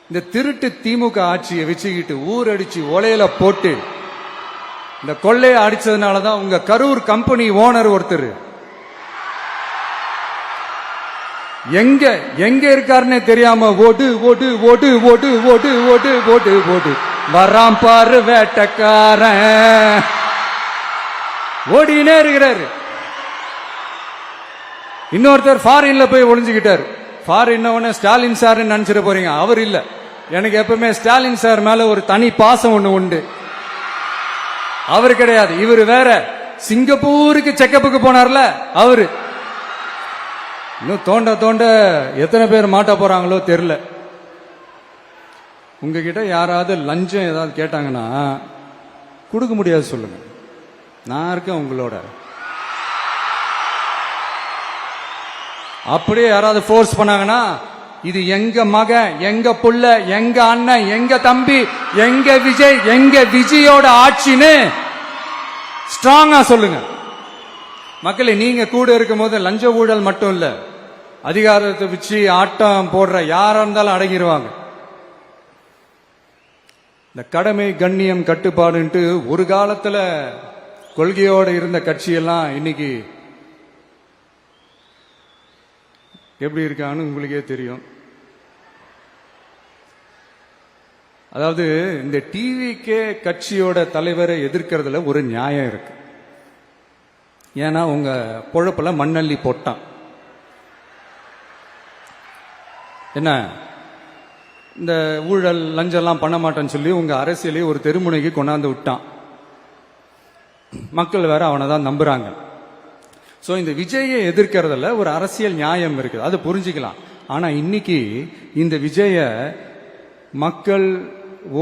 இந்த திருட்டு திமுக ஆட்சியை வச்சுக்கிட்டு ஊரடிச்சு ஒலையில போட்டு இந்த கொள்ளையை அடிச்சதுனாலதான் உங்க கரூர் கம்பெனி ஓனர் ஒருத்தர் எங்க எங்க இருக்காருன்னே தெரியாம ஓட்டு ஓட்டு ஓட்டு ஓட்டு ஓட்டு ஓட்டு ஓட்டு ஓட்டு வராம் பாரு வேட்டக்காரன் ஓடினே இருக்கிறாரு. இன்னொருத்தர் ஃபாரின்ல போய் ஒளிஞ்சுக்கிட்டார். ஃபாரின் ஸ்டாலின் சார் நினைச்சிட போறீங்க, அவர் இல்ல. எனக்கு எப்பவுமே ஸ்டாலின் சார் மேல ஒரு தனி பாசம் ஒண்ணு உண்டு. அவர் கிடையாது, இவர் வேற. சிங்கப்பூருக்கு செக்கப்புக்கு போனார்ல அவரு. இன்னும் தோண்ட தோண்ட எத்தனை பேர் மாட்ட போறாங்களோ தெரியல. உங்ககிட்ட யாராவது லஞ்சம் ஏதாவது கேட்டாங்கன்னா கொடுக்க முடியாது சொல்லுங்க, நான் இருக்கேன் உங்களோட. அப்படியே யாராவது ஃபோர்ஸ் பண்ணாங்கன்னா இது எங்க மகன், எங்க புள்ள, எங்க அண்ணன், எங்க தம்பி, எங்க விஜய், எங்க விஜயோட ஆட்சின்னு ஸ்ட்ராங்கா சொல்லுங்க. மக்களே, நீங்க கூட இருக்கும் போது லஞ்ச ஊழல் மட்டும் இல்ல, அதிகாரத்தை வச்சு ஆட்டம் போடுற யாரா இருந்தாலும் அடங்கிடுவாங்க. இந்த கடமை கண்ணியம் கட்டுப்பாடுன்ட்டு ஒரு காலத்துல கொள்கையோடு இருந்த கட்சியெல்லாம் இன்னைக்கு எப்படி இருக்கான்னு உங்களுக்கே தெரியும். அதாவது இந்த டிவிகே கட்சியோட தலைவரை எதிர்க்கிறதுல ஒரு நியாயம் இருக்கு. ஏன்னா உங்க பொழப்புல மண்ணள்ளி போட்டான். என்ன இந்த ஊழல் லஞ்சம்லாம் பண்ண மாட்டேன்னு சொல்லி உங்க அரசியலே ஒரு தெருமுனைக்கு கொண்டாந்து விட்டான். மக்கள் வேற அவனை தான் நம்புறாங்க. சோ இந்த விஜயை எதிர்க்கிறதுல ஒரு அரசியல் நியாயம் இருக்குது, அது புரிஞ்சுக்கலாம். ஆனா இன்னைக்கு இந்த விஜய மக்கள்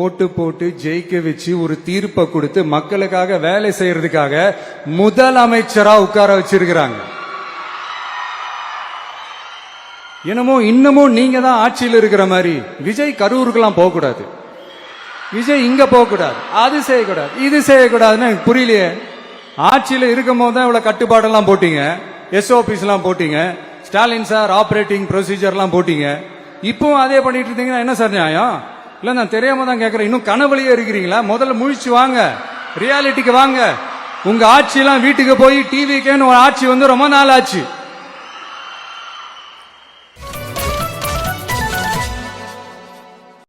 ஓட்டு போட்டு ஜெயிக்க வச்சு ஒரு தீர்ப்பை கொடுத்து மக்களுக்காக வேலை செய்யறதுக்காக முதலமைச்சரா உட்கார வச்சிருக்கிறாங்க. என்னமோ இன்னமும் நீங்க தான் ஆட்சியில் இருக்கிற மாதிரி. விஜய் கரூருக்கெல்லாம் போக கூடாது, விஜய் இங்க போக கூடாது, அது செய்யக்கூடாது, இது செய்யக்கூடாதுன்னு எனக்கு புரியலையே. ஆட்சியில் இருக்கும் போது தான் இவ்வளவு கட்டுப்பாடெல்லாம் போட்டீங்க, எஸ்ஓபிஸ் எல்லாம் போட்டீங்க, ஸ்டாலின் சார் ஆபரேட்டிங் ப்ரொசீஜர் எல்லாம் போட்டீங்க. இப்பவும் அதே பண்ணிட்டு இருந்தீங்கன்னா என்ன சார் நியாயம்? இல்ல நான் தெரியாம தான் கேட்கிறேன். இன்னும் கனவுலயே இருக்கிறீங்களா? முதல்ல முழிச்சு வாங்க, ரியாலிட்டிக்கு வாங்க. உங்க ஆட்சி எல்லாம் வீட்டுக்கு போய் டிவிக்கேன்னு ஒரு ஆட்சி வந்து ரொம்ப நாள் ஆச்சு.